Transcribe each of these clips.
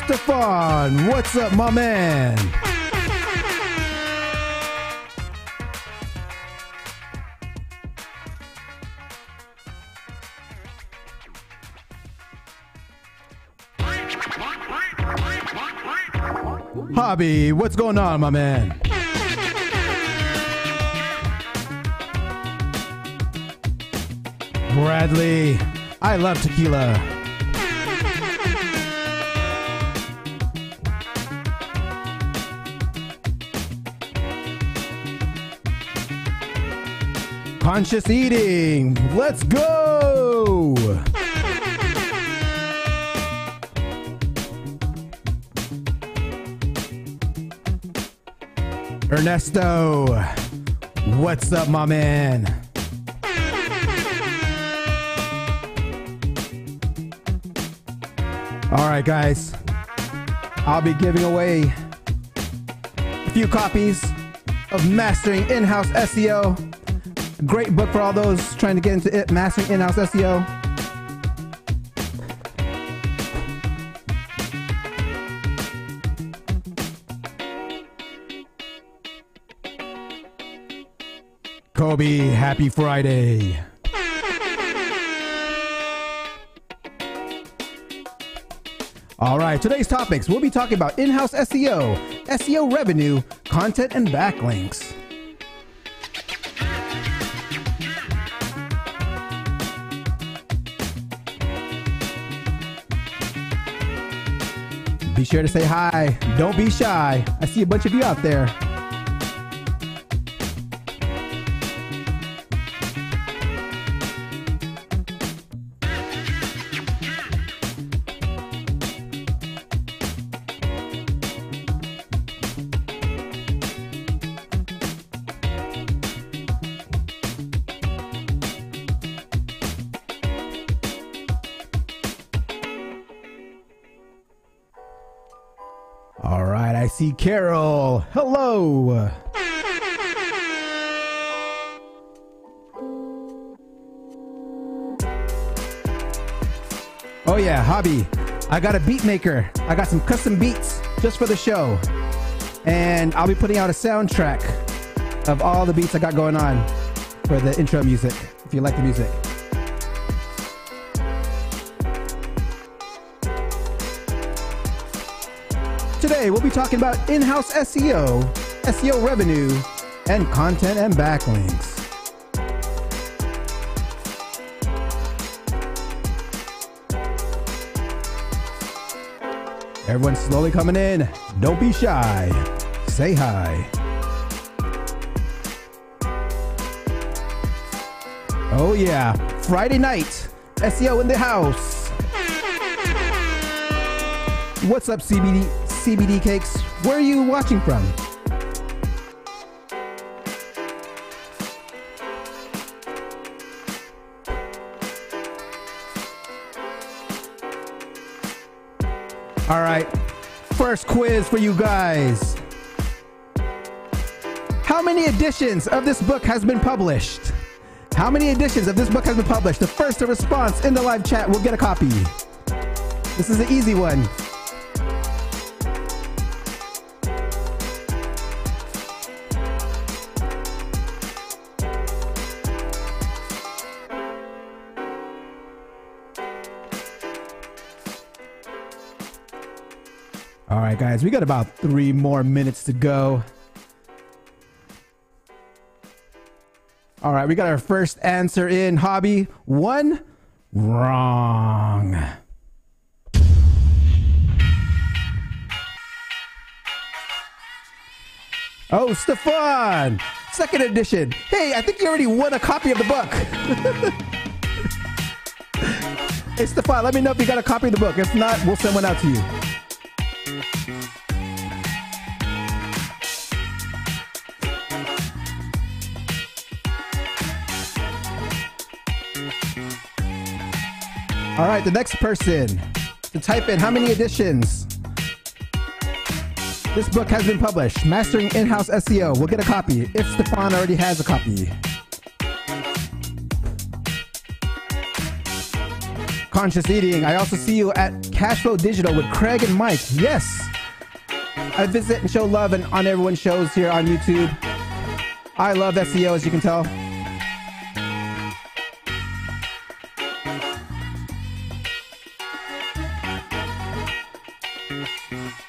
Stefan, what's up, my man? Hobby, what's going on, my man? Bradley, I love tequila. Conscious eating, let's go! Ernesto, what's up, my man? All right, guys, I'll be giving away a few copies of Mastering In-House SEO. A great book for all those trying to get into it, Mastering In-House SEO. Kobe, happy Friday. All right, today's topics, we'll be talking about in-house SEO, SEO revenue, content, and backlinks. Be sure to say hi. Don't be shy. I see a bunch of you out there. All right, I see Carol. Hello. Oh yeah, Hobby. I got a beat maker. I got some custom beats just for the show. And I'll be putting out a soundtrack of all the beats I got going on for the intro music, if you like the music. Today, we'll be talking about in-house SEO, SEO revenue, and content and backlinks. Everyone's slowly coming in. Don't be shy. Say hi. Oh yeah, Friday night, SEO in the house. What's up, CBD cakes? Where are you watching from? All right, first quiz for you guys. How many editions of this book has been published? How many editions of this book has been published? The first to response in the live chat will get a copy. This is an easy one. All right, guys, we got about 3 more minutes to go. All right, we got our first answer in. Hobby, 1 wrong. Oh, Stefan, 2nd edition. Hey, I think you already won a copy of the book. Hey, Stefan, let me know if you got a copy of the book. If not, we'll send one out to you. All right, the next person to type in how many editions this book has been published. Mastering In-House SEO. We'll get a copy if Stefan already has a copy. Conscious Eating. I also see you at Cashflow Digital with Craig and Mike. Yes. I visit and show love on everyone's shows here on YouTube. I love SEO, as you can tell.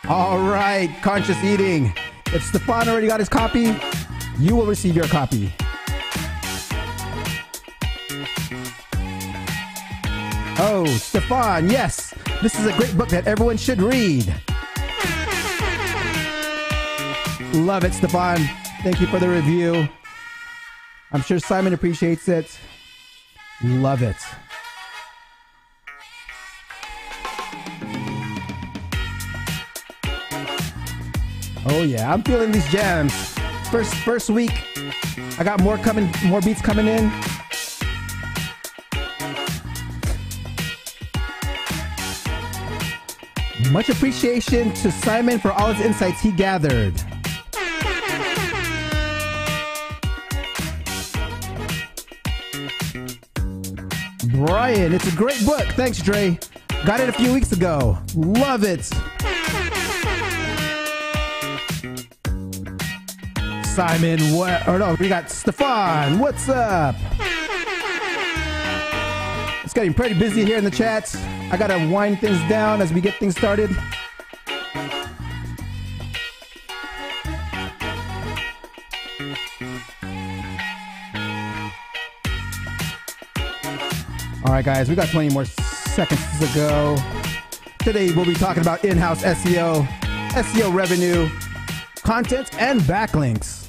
All right, Conscious Eating. If Stefan already got his copy, you will receive your copy. Oh, Stefan, yes. This is a great book that everyone should read. Love it, Stefan. Thank you for the review. I'm sure Simon appreciates it. Love it. Oh yeah, I'm feeling these jams. First week, I got more beats coming in. Much appreciation to Simon for all his insights he gathered. Brian, it's a great book. Thanks, Dre. Got it a few weeks ago. Love it. Simon, what? Or no, we got Stefan. What's up? It's getting pretty busy here in the chats. I gotta wind things down as we get things started. All right, guys, we got 20 more seconds to go. Today, we'll be talking about in-house SEO, SEO revenue, content, and backlinks.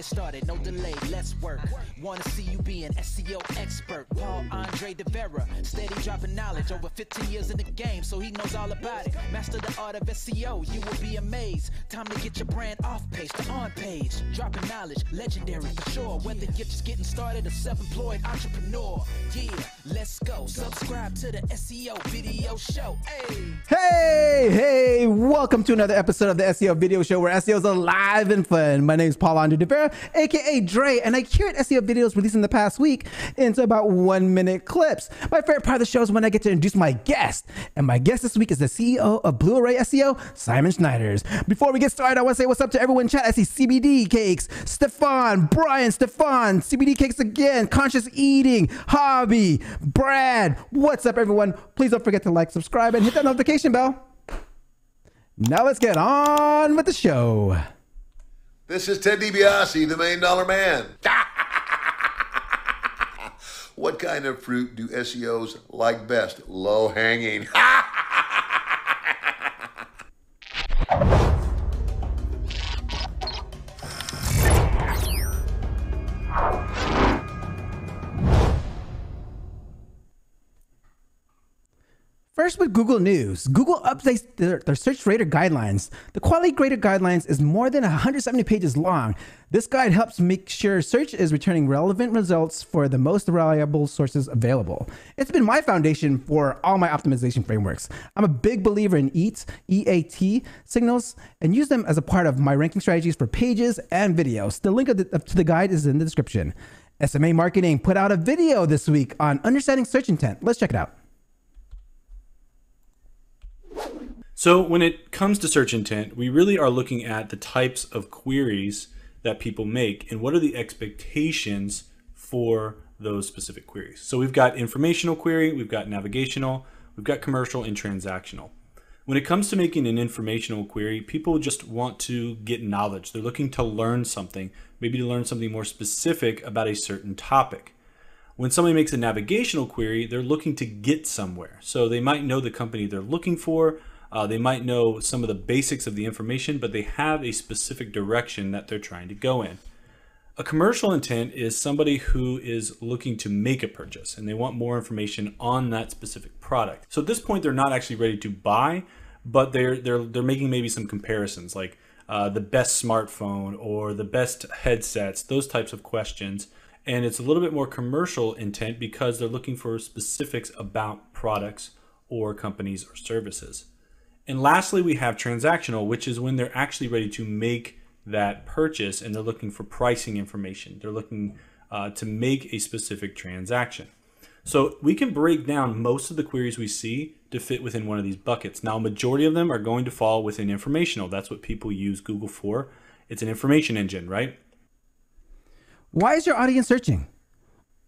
Started, no delay, let's work. Wanna see you be an SEO expert. Paul Andre De Vera, steady dropping knowledge. Over 15 years in the game, so he knows all about it. Master the art of SEO, you will be amazed. Time to get your brand off page to on page. Dropping knowledge, legendary for sure. Whether you're just getting started or self-employed entrepreneur. Yeah, let's go. Subscribe to the SEO video show. Hey, welcome to another episode of the SEO video show where SEO is alive and fun. My name is Paul Andre De Vera, aka Dre, and I curate SEO videos released in the past week into about 1-minute clips. My favorite part of the show is when I get to introduce my guest, and my guest this week is the CEO of Blu-Ray SEO, Simon Schnieders. Before we get started, I want to say what's up to everyone in chat. I see CBD Cakes, Stefan, Brian, Stefan, CBD Cakes again, Conscious Eating, Hobby, Brad. What's up, everyone? Please don't forget to like, subscribe, and hit that notification bell. Now let's get on with the show. This is Ted DiBiase, the $1 Million Man. What kind of fruit do SEOs like best? Low hanging. First with Google News. Google updates their search rater guidelines. The quality grader guidelines is more than 170 pages long. This guide helps make sure search is returning relevant results for the most reliable sources available. It's been my foundation for all my optimization frameworks. I'm a big believer in EAT signals and use them as a part of my ranking strategies for pages and videos. The link to the guide is in the description. SMA Marketing put out a video this week on understanding search intent. Let's check it out. So when it comes to search intent, we really are looking at the types of queries that people make and what are the expectations for those specific queries. So we've got informational query, we've got navigational, we've got commercial and transactional. When it comes to making an informational query, people just want to get knowledge. They're looking to learn something, maybe to learn something more specific about a certain topic. When somebody makes a navigational query, they're looking to get somewhere. So they might know the company they're looking for, they might know some of the basics of the information, but they have a specific direction that they're trying to go in. A commercial intent is somebody who is looking to make a purchase and they want more information on that specific product. So at this point, they're not actually ready to buy, but they're making maybe some comparisons like, the best smartphone or the best headsets, those types of questions. And it's a little bit more commercial intent because they're looking for specifics about products or companies or services. And lastly, we have transactional, which is when they're actually ready to make that purchase and they're looking for pricing information. They're looking to make a specific transaction. So we can break down most of the queries we see to fit within one of these buckets. Now, a majority of them are going to fall within informational. That's what people use Google for. It's an information engine, right? Why is your audience searching?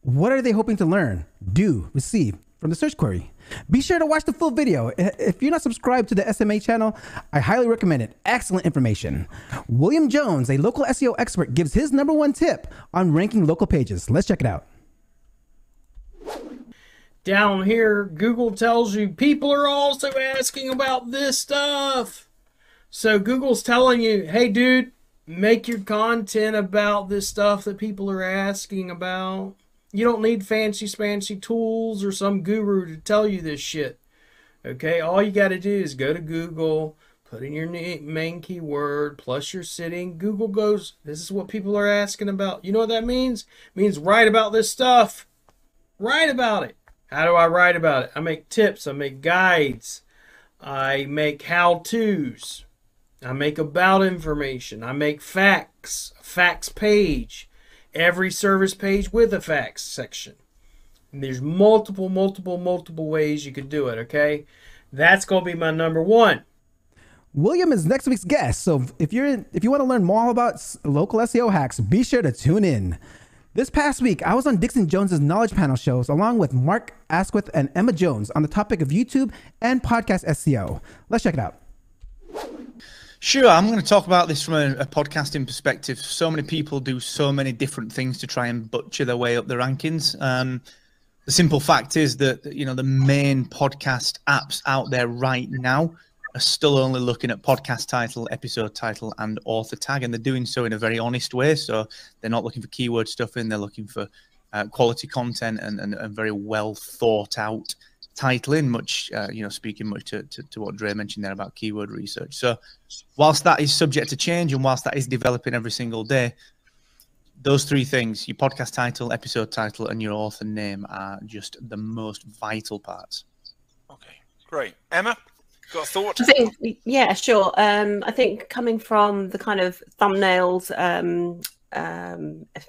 What are they hoping to learn, do, receive from the search query? Be sure to watch the full video. If you're not subscribed to the SMA channel, I highly recommend it. Excellent information. William Jones, a local SEO expert, gives his #1 tip on ranking local pages. Let's check it out. Down here, Google tells you people are also asking about this stuff. So Google's telling you, hey dude, make your content about this stuff that people are asking about. You don't need fancy tools or some guru to tell you this shit. Okay, all you got to do is go to Google, put in your main keyword, plus your city. Google goes, this is what people are asking about. You know what that means? It means write about this stuff. Write about it. How do I write about it? I make tips, I make guides, I make how-tos, I make about information, I make facts, a facts page, every service page with a facts section. And there's multiple ways you could do it, okay? That's going to be my #1. William is next week's guest, so if you want to learn more about local SEO hacks, be sure to tune in. This past week, I was on Dixon Jones's Knowledge Panel shows along with Mark Asquith and Emma Jones on the topic of YouTube and podcast SEO. Let's check it out. Sure, I'm going to talk about this from a podcasting perspective. So many people do so many different things to try and butcher their way up the rankings. The simple fact is that, you know, the main podcast apps out there right now are still only looking at podcast title, episode title, and author tag, and they're doing so in a very honest way. So they're not looking for keyword stuffing, they're looking for quality content and very well thought out titling, much speaking much to what Dre mentioned there about keyword research. So whilst that is subject to change and whilst that is developing every single day, those three things, your podcast title, episode title, and your author name, are just the most vital parts. Okay, great. Emma, got a thought? I think, yeah, sure. I think coming from the kind of thumbnails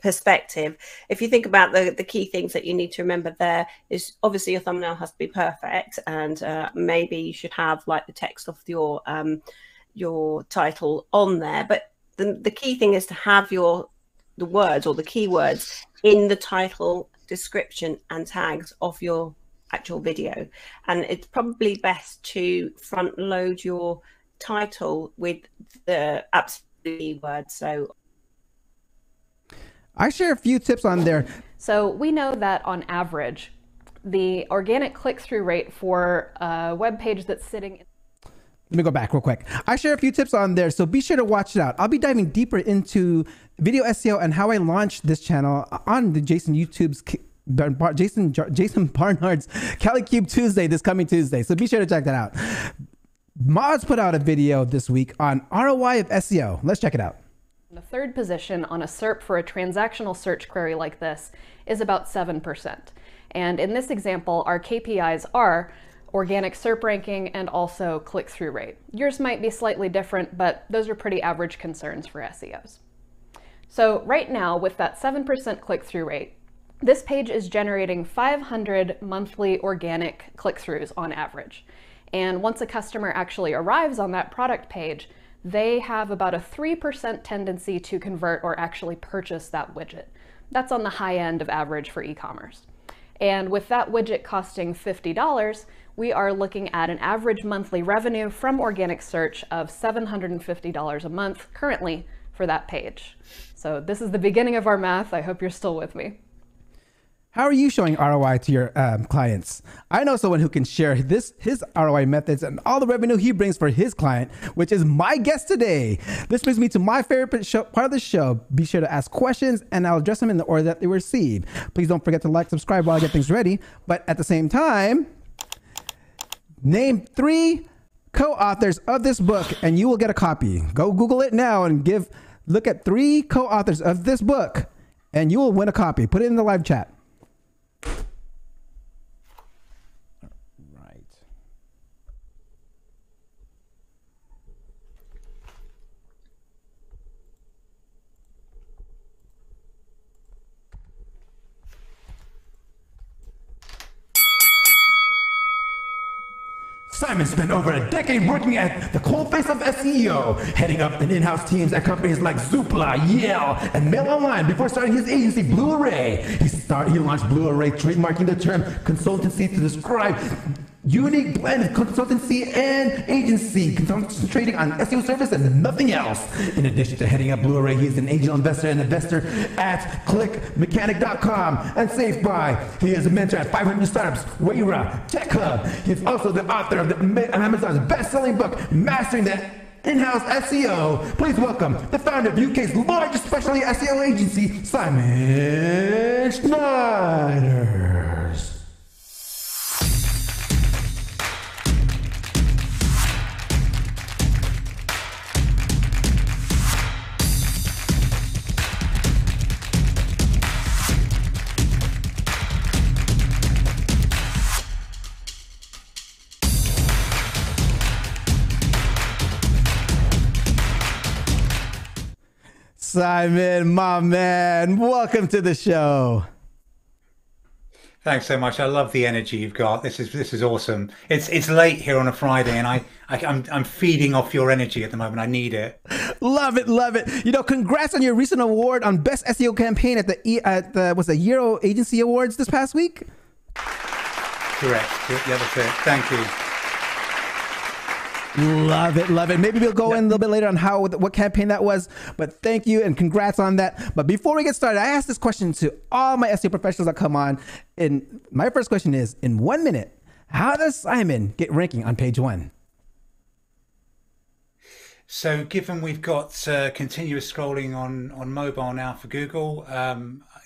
perspective, if you think about the key things that you need to remember, there is obviously your thumbnail has to be perfect, and maybe you should have like the text of your title on there. But the key thing is to have the words or the keywords in the title, description, and tags of your actual video. And it's probably best to front load your title with the absolute keywords. So I share a few tips on there. So we know that on average, the organic click-through rate for a web page that's sitting... Let me go back real quick. I share a few tips on there, so be sure to watch it out. I'll be diving deeper into video SEO and how I launched this channel on the Jason Barnard's Cali Cube Tuesday, this coming Tuesday. So be sure to check that out. Moz put out a video this week on ROI of SEO. Let's check it out. The third position on a SERP for a transactional search query like this is about 7%. And in this example, our KPIs are organic SERP ranking and also click-through rate. Yours might be slightly different, but those are pretty average concerns for SEOs. So right now, with that 7% click-through rate, this page is generating 500 monthly organic click-throughs on average. And once a customer actually arrives on that product page, they have about a 3% tendency to convert or actually purchase that widget. That's on the high end of average for e-commerce. And with that widget costing $50, we are looking at an average monthly revenue from organic search of $750 a month currently for that page. So this is the beginning of our math. I hope you're still with me. How are you showing ROI to your clients? I know someone who can share his ROI methods and all the revenue he brings for his client, which is my guest today. This brings me to my favorite part of the show. Be sure to ask questions and I'll address them in the order that they were received. Please don't forget to like, subscribe while I get things ready. But at the same time, name 3 co-authors of this book, and you will get a copy. Go Google it now and look at 3 co-authors of this book, and you will win a copy. Put it in the live chat. Simon spent over a decade working at the coalface of SEO, heading up the in-house teams at companies like Zoopla, Yale, and Mail Online before starting his agency, Blu-Ray. He launched Blu-Ray, trademarking the term consultancy to describe unique blend of consultancy and agency, concentrating on SEO service and nothing else. In addition to heading up Blu-Ray, he is an angel investor and investor at clickmechanic.com and SafeBuy. He is a mentor at 500 Startups, Wayra, Tech Hub. He is also the author of Amazon's best-selling book, Mastering the In-House SEO. Please welcome the founder of UK's largest specialty SEO agency, Simon Schnieders. Simon, my man, welcome to the show. Thanks so much. I love the energy you've got. This is awesome. It's late here on a Friday, and I'm feeding off your energy at the moment. I need it. Love it, love it. You know, congrats on your recent award on Best SEO Campaign at the Euro Agency Awards this past week. Correct. Yeah, that's it. Thank you. Love it, love it. Maybe we'll go in a little bit later on what campaign that was, but thank you and congrats on that. But before we get started, I asked this question to all my SEO professionals that come on, and my first question is, in 1 minute, how does Simon get ranking on page 1? So given we've got continuous scrolling on mobile now for Google,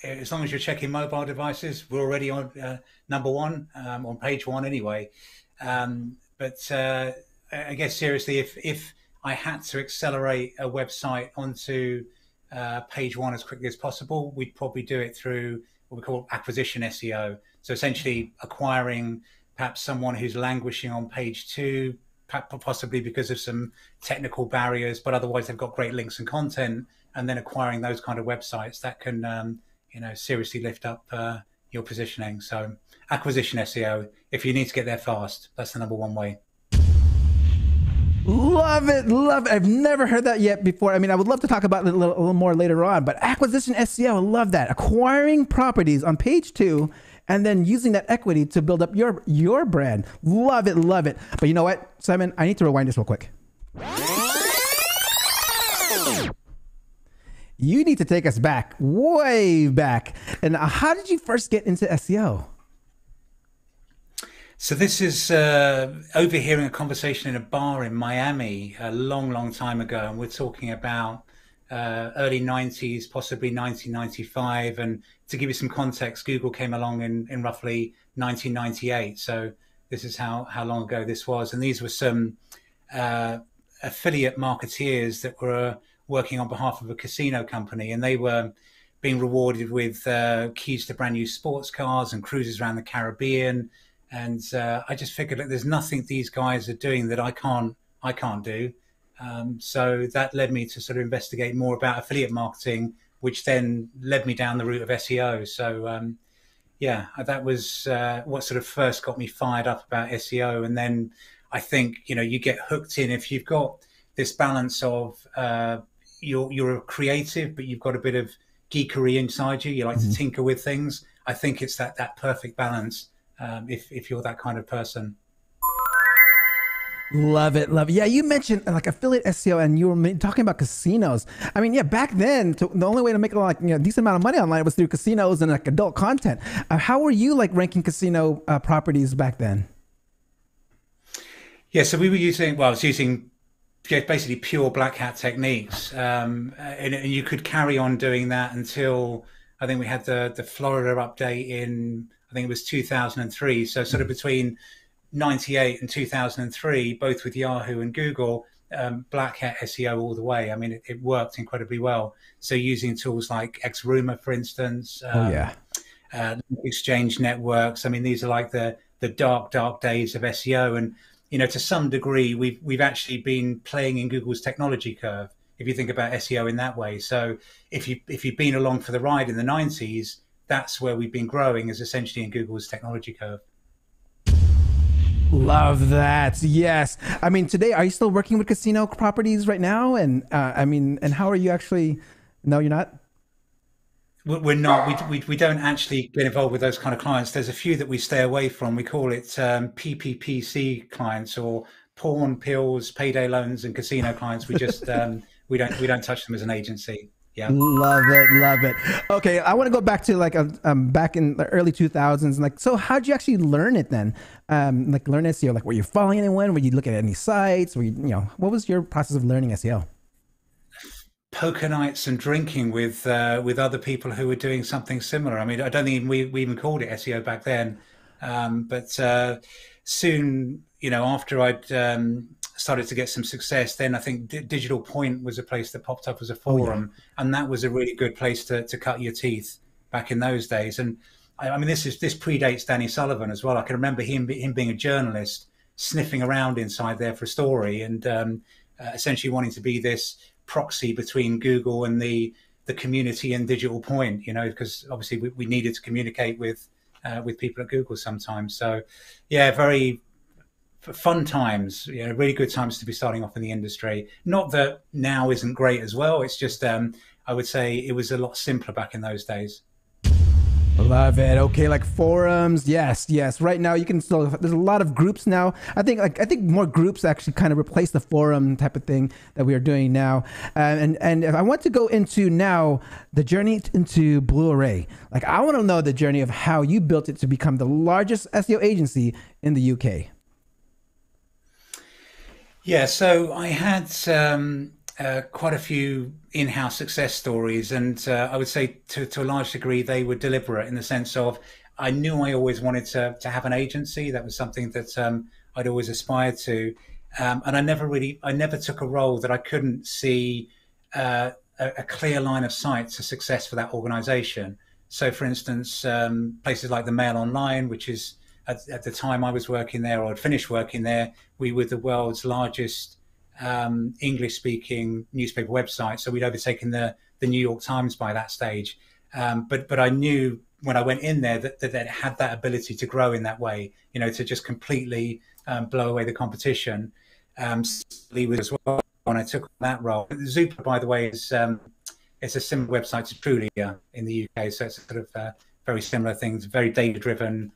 as long as you're checking mobile devices, we're already on number 1, on page 1 anyway. But I guess seriously, if I had to accelerate a website onto page 1 as quickly as possible, we'd probably do it through what we call acquisition SEO. So essentially acquiring perhaps someone who's languishing on page 2, possibly because of some technical barriers, but otherwise they've got great links and content, and then acquiring those kind of websites that can seriously lift up your positioning. So acquisition SEO, if you need to get there fast, that's the number 1 way. Love it, love it. I've never heard that yet before. I mean, I would love to talk about it a little more later on, but acquisition SEO, I love that. Acquiring properties on page 2 and then using that equity to build up your brand. Love it, love it. But you know what, Simon, I need to rewind this real quick. You need to take us back, way back. And how did you first get into SEO? So this is overhearing a conversation in a bar in Miami a long time ago, and we're talking about early 90s, possibly 1995. And to give you some context, Google came along in roughly 1998. So this is how long ago this was. And these were some affiliate marketeers that were working on behalf of a casino company, and they were being rewarded with keys to brand new sports cars and cruises around the Caribbean. And I just figured that there's nothing these guys are doing that I can't do. So that led me to sort of investigate more about affiliate marketing, which then led me down the route of SEO. So yeah, that was what sort of first got me fired up about SEO. And then I think, you get hooked in if you've got this balance of you're a creative, but you've got a bit of geekery inside you. You like to tinker with things. I think it's that perfect balance. If you're that kind of person. Love it, love it. Yeah, you mentioned like affiliate SEO, and you were talking about casinos. I mean, yeah, back then the only way to make a decent amount of money online was through casinos and like adult content. How were you like ranking casino properties back then? Yeah, so we were using I was using basically pure black hat techniques, and you could carry on doing that until I think we had the Florida update in, I think it was 2003. So sort of between 98 and 2003, both with Yahoo and Google, black hat SEO all the way. I mean, it worked incredibly well. So using tools like XRumor, for instance, exchange networks. I mean, these are like the dark days of SEO. And, you know, to some degree, we've actually been playing in Google's technology curve, if you think about SEO in that way. So if you've been along for the ride in the 90s, that's where we've been growing, is essentially in Google's technology curve. Love that. Yes. I mean, today, are you still working with casino properties right now? And I mean, and how are you actually? No, you're not? We're not. We don't actually get involved with those kind of clients. There's a few that we stay away from. We call it PPPC clients, or pawn, pills, payday loans, and casino clients. We just we don't touch them as an agency. Yeah. Love it. Okay, I want to go back to like back in the early 2000s. Like, so how'd you actually learn it then? Like learn SEO. Like, were you following anyone? Were you looking at any sites? Were you know, what was your process of learning SEO? Poker nights and drinking with other people who were doing something similar. I mean, I don't think we even called it SEO back then. But soon, you know, after I'd started to get some success, then I think Digital Point was a place that popped up as a forum, and that was a really good place to cut your teeth back in those days. And I mean, this predates Danny Sullivan as well. I can remember him being a journalist, sniffing around inside there for a story, and essentially wanting to be this proxy between Google and the community and Digital Point, you know, because obviously we needed to communicate with people at Google sometimes. So yeah, very fun times, you know, really good times to be starting off in the industry. Not that now isn't great as well. It's just I would say it was a lot simpler back in those days. Love it. Okay, like forums. Yes. Right now you can still, there's a lot of groups now. I think more groups actually kind of replace the forum type of thing that we are doing now. And if I want to go into now the journey into Blu-Ray, like I want to know the journey of how you built it to become the largest SEO agency in the UK. Yeah, so I had quite a few in-house success stories, and I would say to a large degree they were deliberate, in the sense of I knew I always wanted to have an agency. That was something that I'd always aspired to, and I never took a role that I couldn't see a clear line of sight to success for that organization. So for instance, places like the Mail Online, which is at the time I was working there, or had finished working there, we were the world's largest English-speaking newspaper website. So we'd overtaken the New York Times by that stage. But I knew when I went in there that it had that ability to grow in that way, you know, to just completely blow away the competition. As well, when I took that role. Zoopla, by the way, is a similar website to Trulia in the UK. So it's sort of very similar things, very data-driven,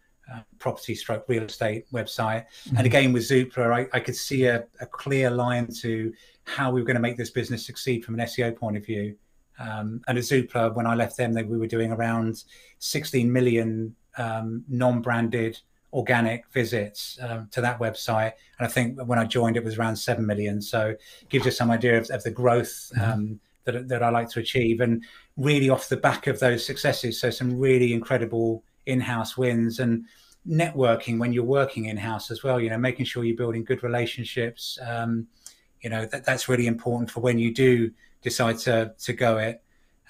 property/real estate website. And again with Zoopla, I could see a clear line to how we were going to make this business succeed from an SEO point of view. And at Zoopla, when I left them, we were doing around 16 million non-branded organic visits to that website, and I think when I joined it was around 7 million. So it gives you some idea of the growth that I like to achieve, and really off the back of those successes, so some really incredible in-house wins, and networking when you're working in-house as well, you know, making sure you're building good relationships. You know, that's really important for when you do decide to go it,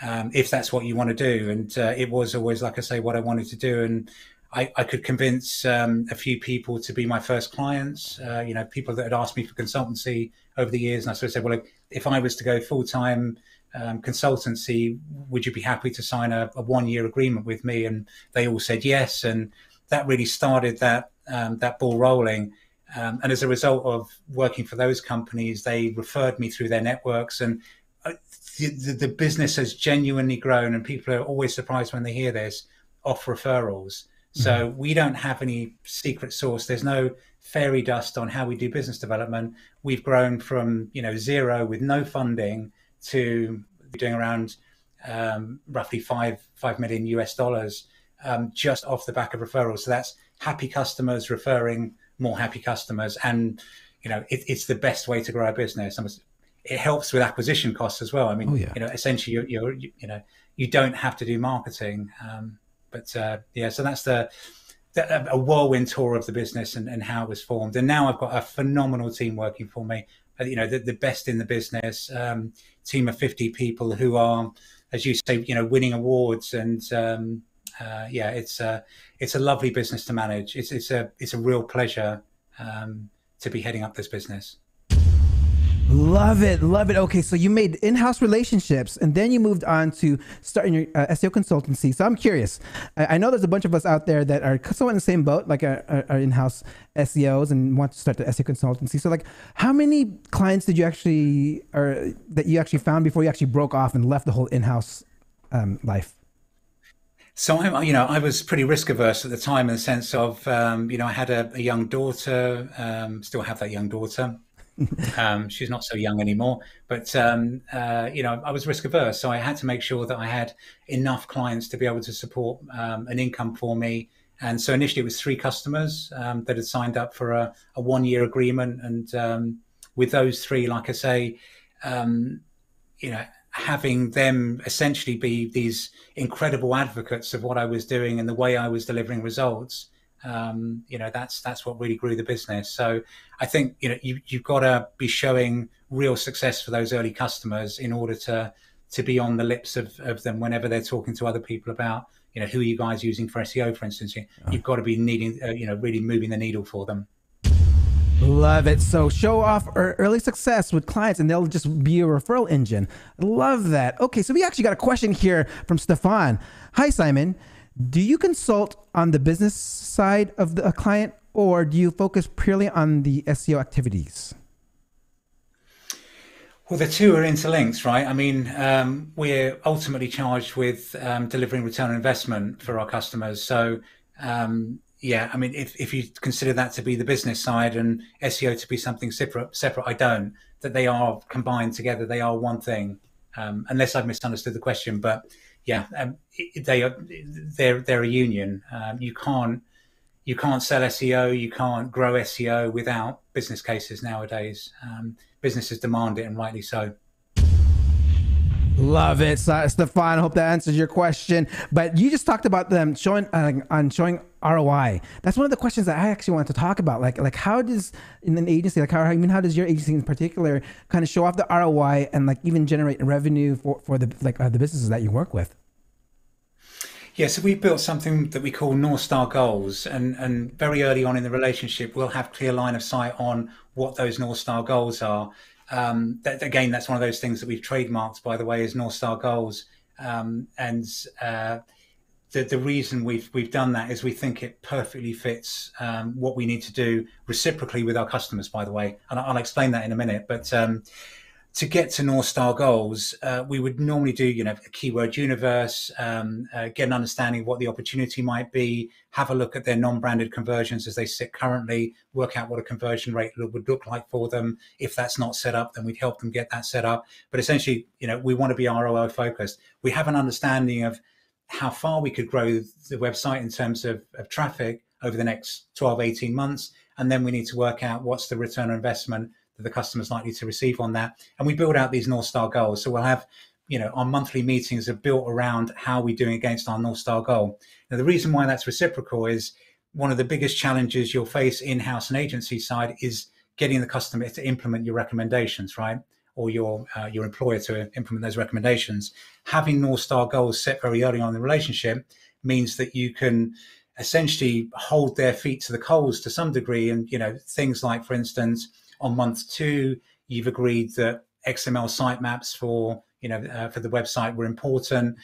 if that's what you want to do. And it was always, like I say, what I wanted to do. And I could convince a few people to be my first clients, you know, people that had asked me for consultancy over the years. And I sort of said, well, if I was to go full-time consultancy, would you be happy to sign a 1-year agreement with me? And they all said yes. And that really started that ball rolling. And as a result of working for those companies, they referred me through their networks, and the business has genuinely grown. And people are always surprised when they hear this, off referrals. So we don't have any secret sauce. There's no fairy dust on how we do business development. We've grown from, you know, zero with no funding to doing around roughly $5 million US, just off the back of referrals. So that's happy customers referring more happy customers, and you know, it's the best way to grow a business. It helps with acquisition costs as well. I mean, you know, essentially you know, you don't have to do marketing. But yeah, so that's the a whirlwind tour of the business and how it was formed. And now I've got a phenomenal team working for me, the best in the business, team of 50 people who are, as you say, winning awards. And it's a lovely business to manage. It's a real pleasure to be heading up this business. Love it. Love it. Okay, so you made in-house relationships and then you moved on to starting your SEO consultancy. So I'm curious. I know there's a bunch of us out there that are somewhat in the same boat, like our in-house SEOs and want to start the SEO consultancy. So like how many clients did you actually, or that you actually found before you actually broke off and left the whole in-house life? So I was pretty risk averse at the time in the sense of, I had a young daughter, still have that young daughter. She's not so young anymore, but I was risk averse, so I had to make sure that I had enough clients to be able to support an income for me. And so initially it was 3 customers that had signed up for a 1-year agreement, and with those 3, like I say, having them essentially be these incredible advocates of what I was doing and the way I was delivering results. That's what really grew the business. So I think you've got to be showing real success for those early customers in order to be on the lips of them whenever they're talking to other people about who are you guys using for SEO, for instance. You've got to be needing really moving the needle for them. Love it. So show off early success with clients and they'll just be a referral engine. Love that. Okay, so we actually got a question here from Stefan. Hi, Simon. Do you consult on the business side of the client, or do you focus purely on the SEO activities? Well, the two are interlinked, right? I mean, we're ultimately charged with delivering return on investment for our customers. So, if you consider that to be the business side and SEO to be something separate, I don't. That they are combined together. They are one thing, unless I've misunderstood the question, but. Yeah, they're a union. You can't sell SEO, you can't grow SEO without business cases nowadays. Businesses demand it, and rightly so. Love it, Stefan. I hope that answers your question. But you just talked about them showing ROI. That's one of the questions that I actually wanted to talk about. Like how does in an agency, how does your agency in particular kind of show off the ROI and like even generate revenue for the the businesses that you work with? Yeah, so we built something that we call North Star goals, and very early on in the relationship, we'll have clear line of sight on what those North Star goals are. That's one of those things that we've trademarked, by the way, is North Star goals. The reason we've done that is we think it perfectly fits what we need to do reciprocally with our customers, by the way. And I'll explain that in a minute. But to get to North Star goals, we would normally do, a keyword universe, get an understanding of what the opportunity might be, have a look at their non-branded conversions as they sit currently, work out what a conversion rate would look like for them. If that's not set up, then we'd help them get that set up. But essentially, we want to be ROI focused. We have an understanding of how far we could grow the website in terms of traffic over the next 12, 18 months. And then we need to work out what's the return on investment that the customer's likely to receive on that. And we build out these North Star goals. So we'll have, our monthly meetings are built around how we're doing against our North Star goal. Now, the reason why that's reciprocal is one of the biggest challenges you'll face in-house and agency side is getting the customer to implement your recommendations, right? Or your employer to implement those recommendations. Having North Star goals set very early on in the relationship means that you can essentially hold their feet to the coals to some degree. And, things like, for instance, on month 2, you've agreed that XML sitemaps for the website were important.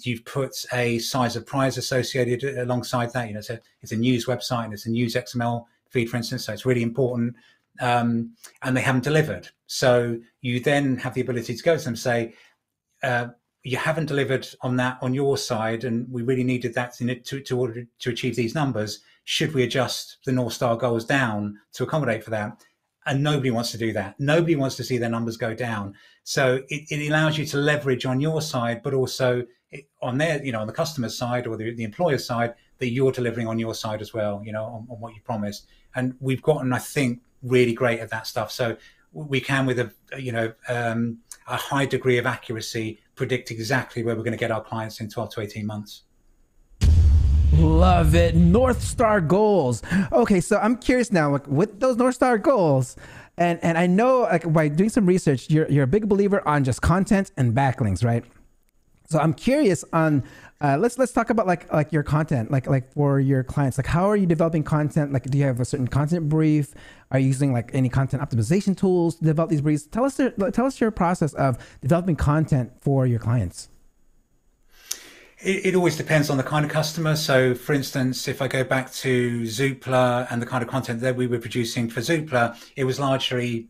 You've put a size of prize associated alongside that. It's a news website and it's a news XML feed, for instance, so it's really important. And they haven't delivered. So you then have the ability to go to them and say, you haven't delivered on that on your side, and we really needed that to order to achieve these numbers. Should we adjust the North Star goals down to accommodate for that? And nobody wants to do that. Nobody wants to see their numbers go down. So it allows you to leverage on your side, but also on their, on the customer's side or the employer's side, that you're delivering on your side as well, on what you promised. And we've gotten, I think, really great at that stuff. So we can, with a high degree of accuracy, predict exactly where we're going to get our clients in 12 to 18 months. Love it. North Star goals. Okay, so I'm curious now, like, with those North Star goals, and I know, like, by doing some research, you're a big believer on just content and backlinks, right? So I'm curious on let's talk about like your content, like for your clients. Like, how are you developing content? Like, do you have a certain content brief? Are you using like any content optimization tools to develop these briefs? Tell us your process of developing content for your clients. It always depends on the kind of customer. So, for instance, if I go back to Zoopla and the kind of content that we were producing for Zoopla, it was largely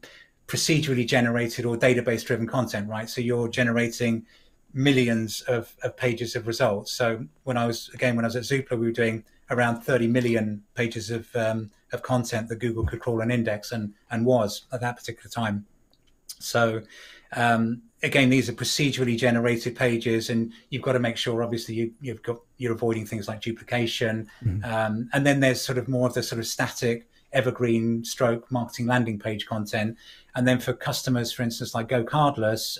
procedurally generated or database-driven content, right? So you're generating millions of pages of results. So when I was at Zoopla, we were doing around 30 million pages of content that Google could crawl and index, and was at that particular time. So again, these are procedurally generated pages, and you've got to make sure, obviously, you're avoiding things like duplication. And then there's sort of more of the sort of static evergreen stroke marketing landing page content. And then for customers, for instance, like Go Cardless,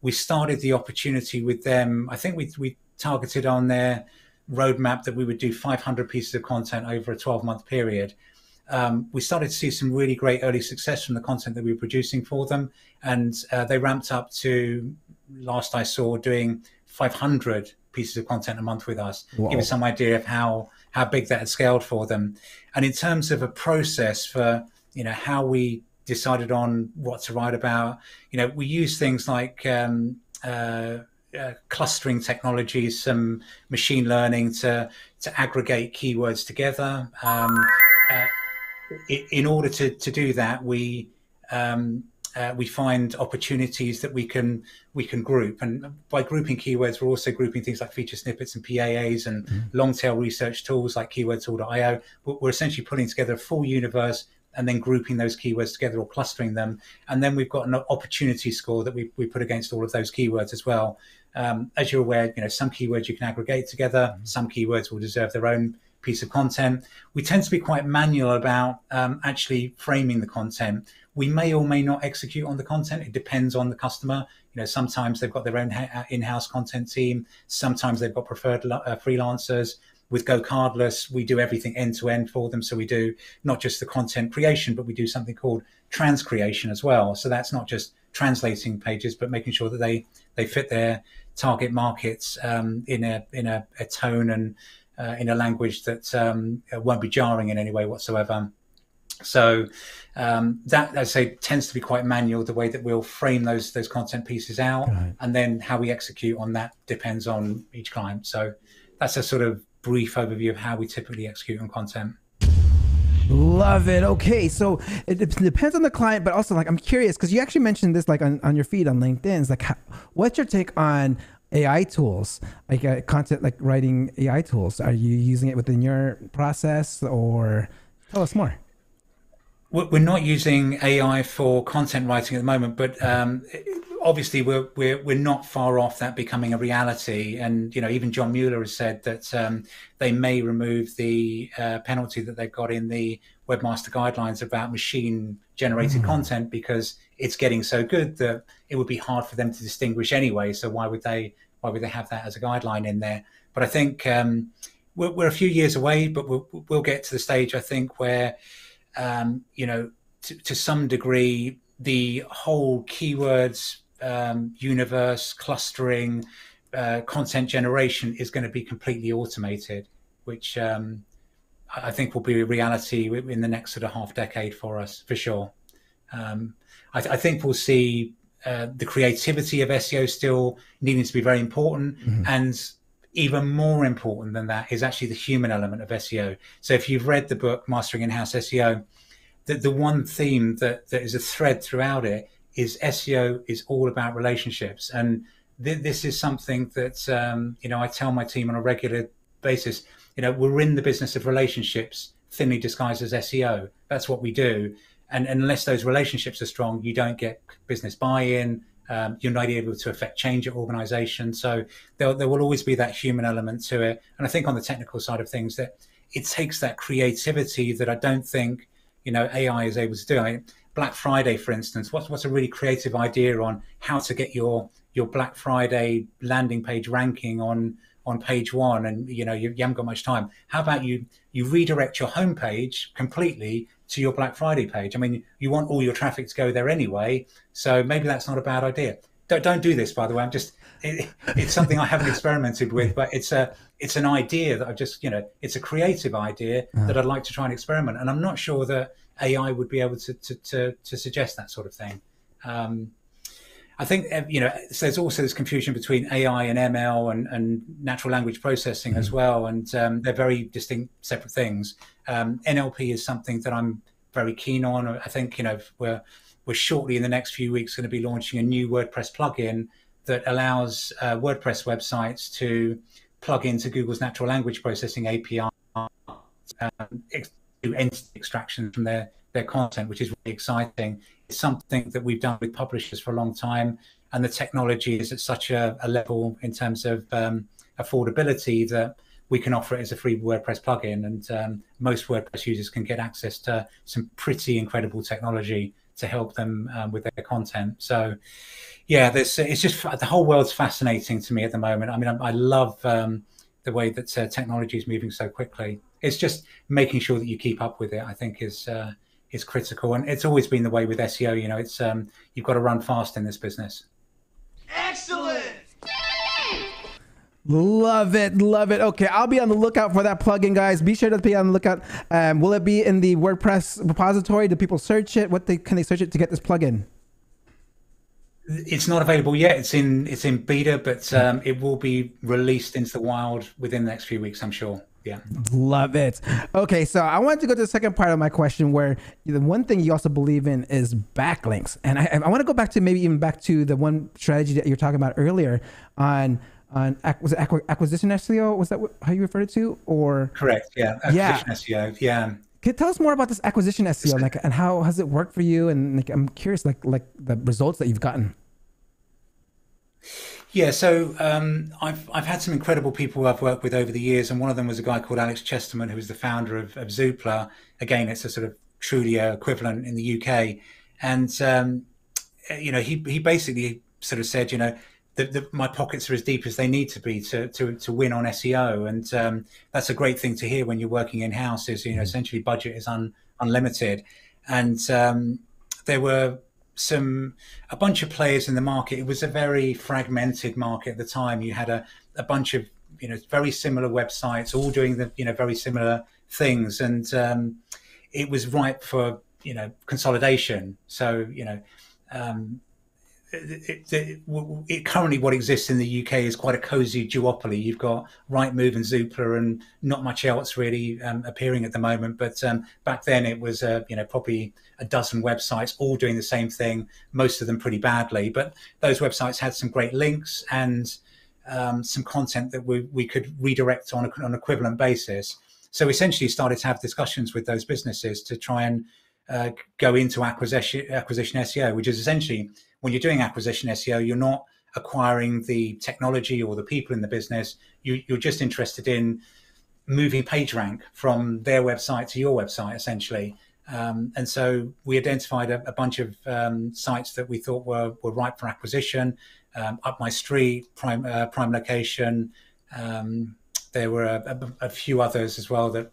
we started the opportunity with them. I think we targeted on their roadmap that we would do 500 pieces of content over a 12-month period. We started to see some really great early success from the content that we were producing for them. And they ramped up to, last I saw, doing 500 pieces of content a month with us. Wow. Give you some idea of how big that had scaled for them. And in terms of a process for, how we decided on what to write about, we use things like clustering technologies, some machine learning to aggregate keywords together. In order to do that, we find opportunities that we can group, and by grouping keywords, we're also grouping things like feature snippets and PAAs and long tail research tools like keywordtool.io. We're essentially putting together a full universe and then grouping those keywords together or clustering them. And then we've got an opportunity score that we put against all of those keywords as well. As you're aware, some keywords you can aggregate together. Some keywords will deserve their own piece of content. We tend to be quite manual about actually framing the content. We may or may not execute on the content. It depends on the customer. Sometimes they've got their own in-house content team. Sometimes they've got preferred freelancers. With Go Cardless, we do everything end to end for them. So we do not just the content creation, but we do something called transcreation as well. So that's not just translating pages, but making sure that they fit their target markets in a tone and in a language that won't be jarring in any way whatsoever. So that, as I say, tends to be quite manual, the way that we'll frame those content pieces out. Right. And then how we execute on that depends on each client. So that's a sort of brief overview of how we typically execute on content. Love it. Okay, so it depends on the client, but also, like, I'm curious because you actually mentioned this, like, on your feed on LinkedIn. It's like, what's your take on AI tools, like content, like writing AI tools? Are you using it within your process, or tell us more? We're not using AI for content writing at the moment, but obviously we're not far off that becoming a reality. And even John Mueller has said that they may remove the penalty that they've got in the Webmaster Guidelines about machine generated content, because it's getting so good that it would be hard for them to distinguish anyway. So why would they have that as a guideline in there? But I think we're a few years away, but we'll get to the stage, I think, where to some degree, the whole keywords universe, clustering, content generation is going to be completely automated, which I think will be a reality in the next sort of half decade for us, for sure. I think we'll see the creativity of SEO still needing to be very important, and even more important than that is actually the human element of SEO. So if you've read the book Mastering In-House SEO, the one theme that is a thread throughout it is SEO is all about relationships. And this is something that I tell my team on a regular basis. We're in the business of relationships, thinly disguised as SEO. That's what we do. And unless those relationships are strong, you don't get business buy-in. You're not able to affect change at organizations. So there will always be that human element to it. And I think on the technical side of things, that it takes that creativity that I don't think AI is able to do. I mean, Black Friday, for instance, what's a really creative idea on how to get your Black Friday landing page ranking on on page one, and you haven't got much time. How about you redirect your homepage completely to your Black Friday page? I mean, you want all your traffic to go there anyway, so maybe that's not a bad idea. Don't do this, by the way. It's something I haven't experimented with, but it's an idea that I've just, it's a creative idea that I'd like to try and experiment. And I'm not sure that AI would be able to suggest that sort of thing. I think, so there's also this confusion between AI and ML and natural language processing as well. And they're very distinct, separate things. NLP is something that I'm very keen on. I think, we're shortly in the next few weeks going to be launching a new WordPress plugin that allows WordPress websites to plug into Google's natural language processing API, do entity extraction from their content, which is really exciting. It's something that we've done with publishers for a long time, and the technology is at such a level in terms of affordability that we can offer it as a free WordPress plugin, and most WordPress users can get access to some pretty incredible technology to help them with their content. So yeah, it's just, the whole world's fascinating to me at the moment. I mean, I love the way that technology is moving so quickly. It's just making sure that you keep up with it, I think, is critical. And it's always been the way with SEO. It's you've got to run fast in this business. Excellent. Love it. Okay, I'll be on the lookout for that plugin, guys. Be sure to be on the lookout. Will it be in the WordPress repository? Do people search it? Can they search it to get this plugin? It's not available yet. It's in beta, but it will be released into the wild within the next few weeks, I'm sure. Yeah. Love it. Okay, so I wanted to go to the second part of my question, where the one thing you also believe in is backlinks. And I want to go back to maybe even back to the one strategy that you were talking about earlier on was it acquisition SEO? Was that how you referred it to? Or correct? Yeah, acquisition SEO. Yeah. Can you tell us more about this acquisition SEO, and how has it worked for you? And I'm curious, like the results that you've gotten. Yeah, so I've had some incredible people I've worked with over the years, and one of them was a guy called Alex Chesterman, who was the founder of Zoopla. Again, it's a sort of Trulia equivalent in the UK, and he basically sort of said, that my pockets are as deep as they need to be to win on SEO, and that's a great thing to hear when you're working in house. Is essentially budget is unlimited, and there were a bunch of players in the market. It was a very fragmented market at the time. You had a bunch of very similar websites all doing the very similar things, and it was ripe for consolidation. So currently what exists in the UK is quite a cozy duopoly. You've got Rightmove and Zoopla and not much else really appearing at the moment. But back then it was probably a dozen websites all doing the same thing, most of them pretty badly. But those websites had some great links and some content that we could redirect on an equivalent basis. So essentially started to have discussions with those businesses to try and go into acquisition SEO, which is essentially, when you're doing acquisition SEO, you're not acquiring the technology or the people in the business. You're just interested in moving PageRank from their website to your website, essentially. And so we identified a bunch of sites that we thought were ripe for acquisition. Up My Street, Prime Location. There were a few others as well that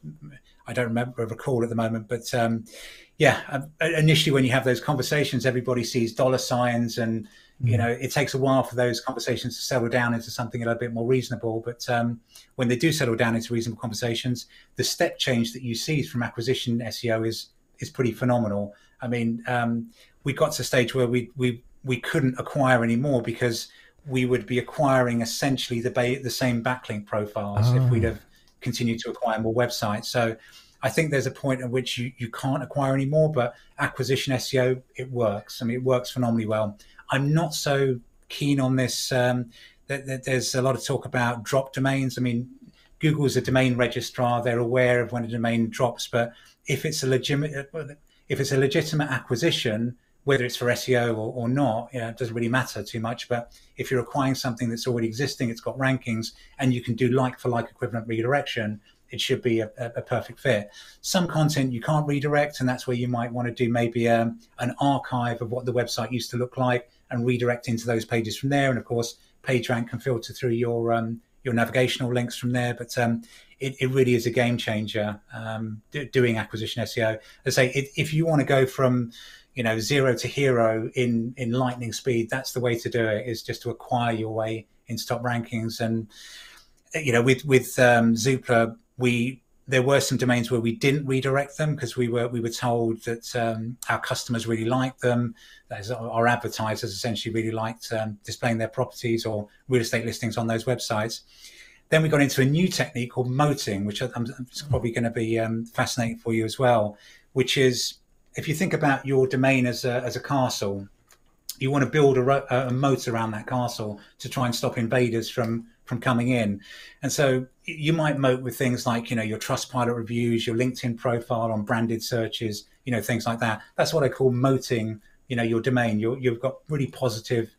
I don't recall at the moment, but initially when you have those conversations, everybody sees dollar signs, and it takes a while for those conversations to settle down into something a little bit more reasonable. But when they do settle down into reasonable conversations, the step change that you see from acquisition SEO is pretty phenomenal. I mean, we got to a stage where we couldn't acquire anymore because we would be acquiring essentially the same backlink profiles if we'd have continued to acquire more websites. So I think there's a point at which you can't acquire anymore, but acquisition SEO, it works. I mean, it works phenomenally well. I'm not so keen on this. There's a lot of talk about drop domains. I mean, Google is a domain registrar. They're aware of when a domain drops, but if it's a legitimate acquisition, whether it's for SEO or not, it doesn't really matter too much. But if you're acquiring something that's already existing, it's got rankings, and you can do like-for-like equivalent redirection, it should be a perfect fit. Some content you can't redirect, and that's where you might want to do maybe an archive of what the website used to look like and redirect into those pages from there. And of course, PageRank can filter through your your navigational links from there. But it really is a game changer, doing acquisition SEO. As I say, if you want to go from 0 to hero in lightning speed, that's the way to do it, is just to acquire your way into top rankings. And with Zoopla, there were some domains where we didn't redirect them because we were told that our customers really liked them. That is, our advertisers essentially really liked displaying their properties or real estate listings on those websites. Then we got into a new technique called moating, which is probably going to be fascinating for you as well, which is, if you think about your domain as a castle, you want to build a moat around that castle to try and stop invaders from coming in. And so you might moat with things like, your Trustpilot reviews, your LinkedIn profile on branded searches, things like that. That's what I call moating, your domain. You've got really positive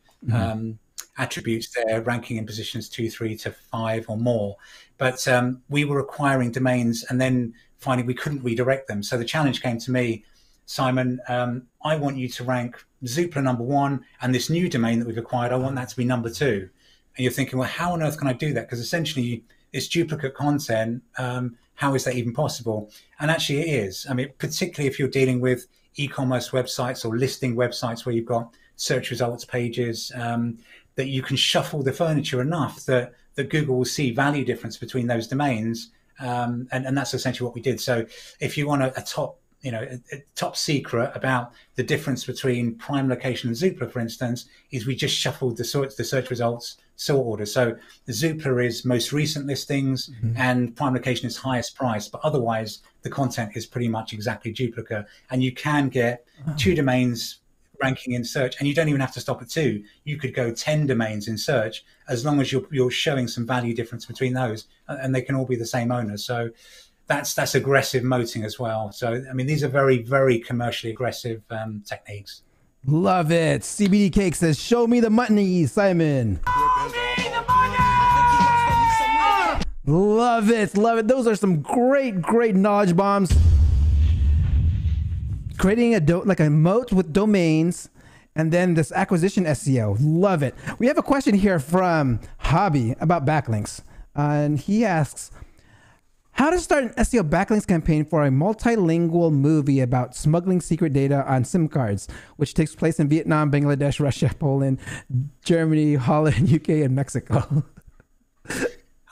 attributes there, ranking in positions 2, 3 to 5 or more. But we were acquiring domains and then finding we couldn't redirect them. So the challenge came to me, Simon, I want you to rank Zoopla #1, and this new domain that we've acquired, I want that to be #2. And you're thinking, well, how on earth can I do that? Because essentially it's duplicate content. How is that even possible? And actually it is. I mean, particularly if you're dealing with e-commerce websites or listing websites where you've got search results pages, that you can shuffle the furniture enough that Google will see value difference between those domains. And that's essentially what we did. So if you want a top secret about the difference between prime location and Zoopla, for instance, is we just shuffled the search results sort order. So the Zoopla is most recent listings and prime location is highest price, but otherwise the content is pretty much exactly duplicate. And you can get 2 domains ranking in search, and you don't even have to stop at 2. You could go 10 domains in search as long as you're showing some value difference between those, and they can all be the same owner. So that's aggressive moating as well. So, I mean, these are very, very commercially aggressive techniques. Love it. CBD Cake says, show me the money, Simon. Love it. Love it. Those are some great knowledge bombs. Creating a moat with domains, and then this acquisition SEO. Love it. We have a question here from Hobby about backlinks. And he asks, how to start an SEO backlinks campaign for a multilingual movie about smuggling secret data on SIM cards, which takes place in Vietnam, Bangladesh, Russia, Poland, Germany, Holland, UK, and Mexico.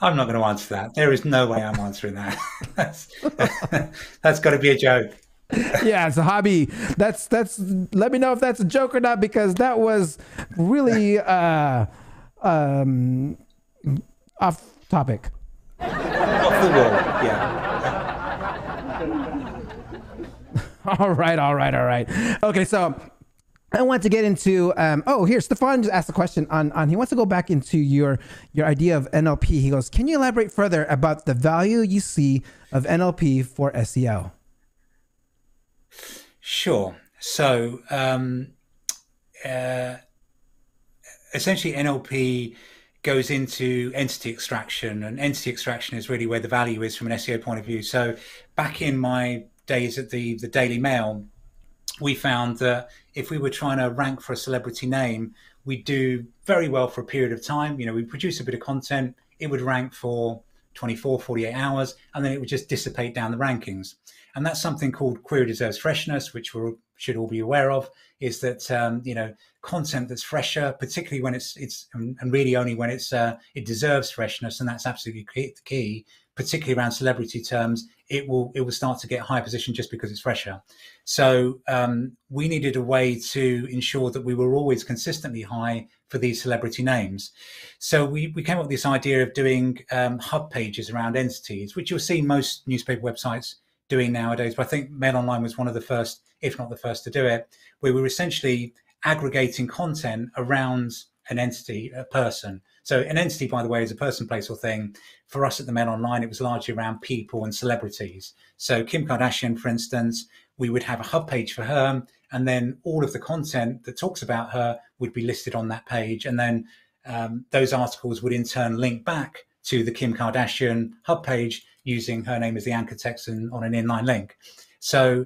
I'm not going to answer that. There is no way I'm answering that. That's got to be a joke. Yeah, it's a Hobby. That's let me know if that's a joke or not, because that was really off topic. Off the wall, yeah. All right. Okay, so I want to get into here Stefan just asked a question on he wants to go back into your idea of NLP. He goes, can you elaborate further about the value you see of NLP for SEO? Sure. So essentially NLP goes into entity extraction, and entity extraction is really where the value is from an SEO point of view. So back in my days at the Daily Mail, we found that if we were trying to rank for a celebrity name, we'd do very well for a period of time. We'd produce a bit of content, it would rank for 24, 48 hours, and then it would just dissipate down the rankings. And that's something called query deserves freshness, which we should all be aware of, is that, content that's fresher, particularly when it's and really only when it deserves freshness, and that's absolutely key, particularly around celebrity terms, it will start to get high position just because it's fresher. So we needed a way to ensure that we were always consistently high for these celebrity names. So we came up with this idea of doing hub pages around entities, which you'll see most newspaper websites doing nowadays. But I think Mail Online was one of the first, if not the first, to do it, where we were essentially aggregating content around an entity, a person. So an entity, by the way, is a person, place, or thing. For us at the Mail Online, it was largely around people and celebrities. So Kim Kardashian, for instance, we would have a hub page for her, and then all of the content that talks about her would be listed on that page. And then those articles would in turn link back to the Kim Kardashian hub page using her name as the anchor text and on an inline link. So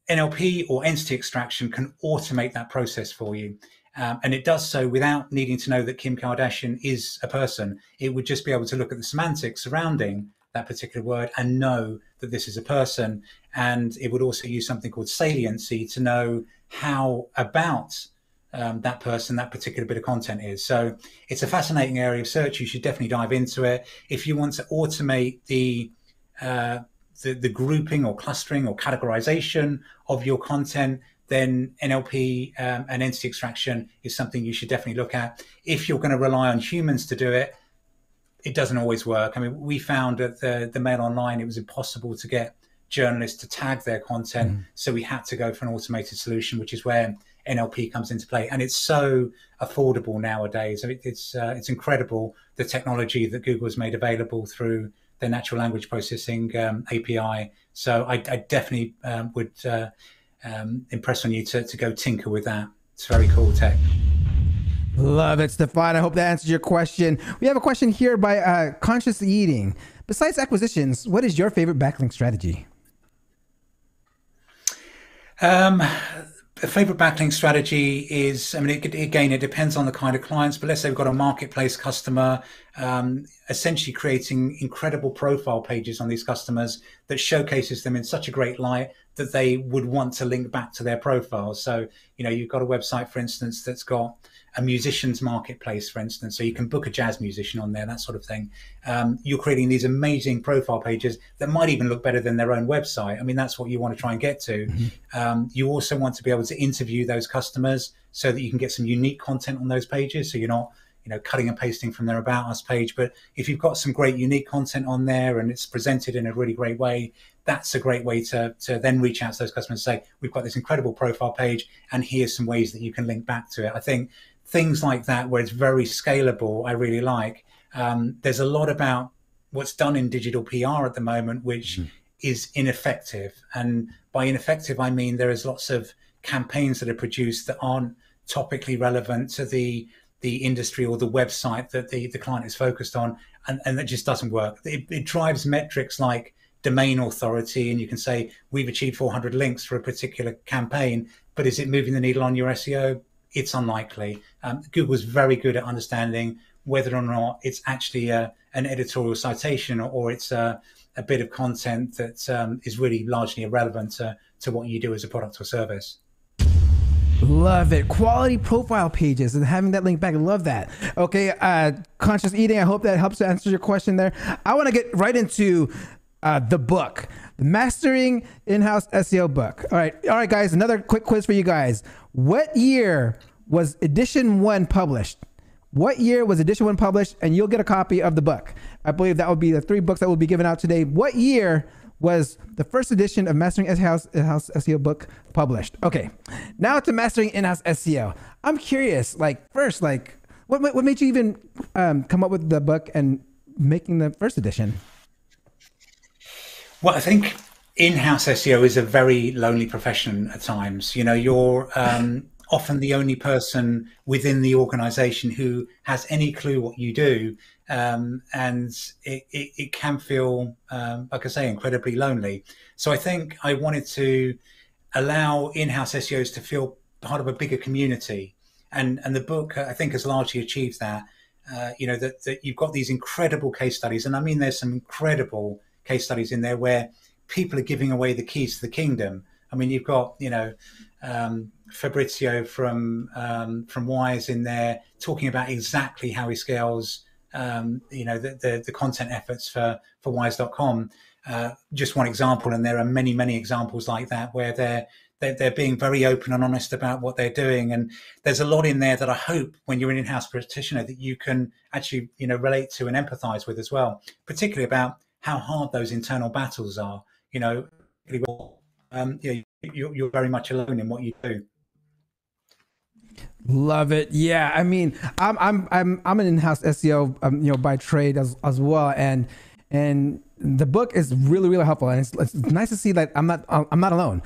NLP or entity extraction can automate that process for you. And it does so without needing to know that Kim Kardashian is a person. It would just be able to look at the semantics surrounding that particular word and know that this is a person. And it would also use something called saliency to know how about that person, that particular bit of content is. So it's a fascinating area of search. You should definitely dive into it. If you want to automate the grouping or clustering or categorization of your content, then NLP and entity extraction is something you should definitely look at. If you're going to rely on humans to do it, it doesn't always work. I mean, we found at the Mail Online, it was impossible to get journalists to tag their content. So we had to go for an automated solution, which is where NLP comes into play. And it's so affordable nowadays. I mean, it's incredible, the technology that Google has made available through their natural language processing API. So I definitely would impress on you to go tinker with that. It's very cool tech. Love it, Stefan. I hope that answers your question. We have a question here by Conscious Eating. Besides acquisitions, what is your favorite backlink strategy? A favorite backlink strategy is, I mean, it depends on the kind of clients, but let's say we've got a marketplace customer, essentially creating incredible profile pages on these customers that showcases them in such a great light that they would want to link back to their profiles. So, you know, you've got a website, for instance, that's got a musician's marketplace, for instance, so you can book a jazz musician on there, that sort of thing. You're creating these amazing profile pages that might even look better than their own website. I mean, that's what you want to try and get to. You also want to be able to interview those customers so that you can get some unique content on those pages. So you're not, you know, cutting and pasting from their About Us page. But if you've got some great unique content on there and it's presented in a really great way, that's a great way to then reach out to those customers and say, we've got this incredible profile page and here's some ways that you can link back to it. I think things like that, where it's very scalable, I really like. There's a lot about what's done in digital PR at the moment, which is ineffective. And by ineffective, I mean there is lots of campaigns that are produced that aren't topically relevant to the industry or the website that the client is focused on. And that just doesn't work. It drives metrics like domain authority, and you can say, we've achieved 400 links for a particular campaign, but is it moving the needle on your SEO? It's unlikely. Google's very good at understanding whether or not it's actually an editorial citation or it's a bit of content that is really largely irrelevant to what you do as a product or service. Love it. Quality profile pages and having that link back. Love that. Okay, Conscious Eating, I hope that helps to answer your question there. I want to get right into the book, the Mastering In-House SEO book. All right, guys, another quick quiz for you guys. What year was edition 1 published? What year was edition 1 published? And you'll get a copy of the book. I believe that would be the 3 books that will be given out today. What year was the first edition of Mastering In-House SEO book published? Okay, now to Mastering In-House SEO. I'm curious, what made you even come up with the book and making the first edition? Well, I think in-house SEO is a very lonely profession at times. You know, you're often the only person within the organization who has any clue what you do. And it can feel, like I say, incredibly lonely. So I think I wanted to allow in-house SEOs to feel part of a bigger community. And the book, I think, has largely achieved that. You know, that you've got these incredible case studies. And I mean, there's some incredible case studies in there where people are giving away the keys to the kingdom. I mean, you've got, you know, Fabrizio from Wise in there talking about exactly how he scales, you know, the content efforts for Wise.com. Just one example, and there are many, many examples like that where they're being very open and honest about what they're doing. And there's a lot in there that I hope when you're an in-house practitioner that you can actually, you know, relate to and empathize with as well, particularly about how hard those internal battles are. You know, you're very much alone in what you do. Love it. Yeah, I mean, I'm an in-house SEO, you know, by trade as well, and the book is really, really helpful, and it's nice to see that I'm not alone.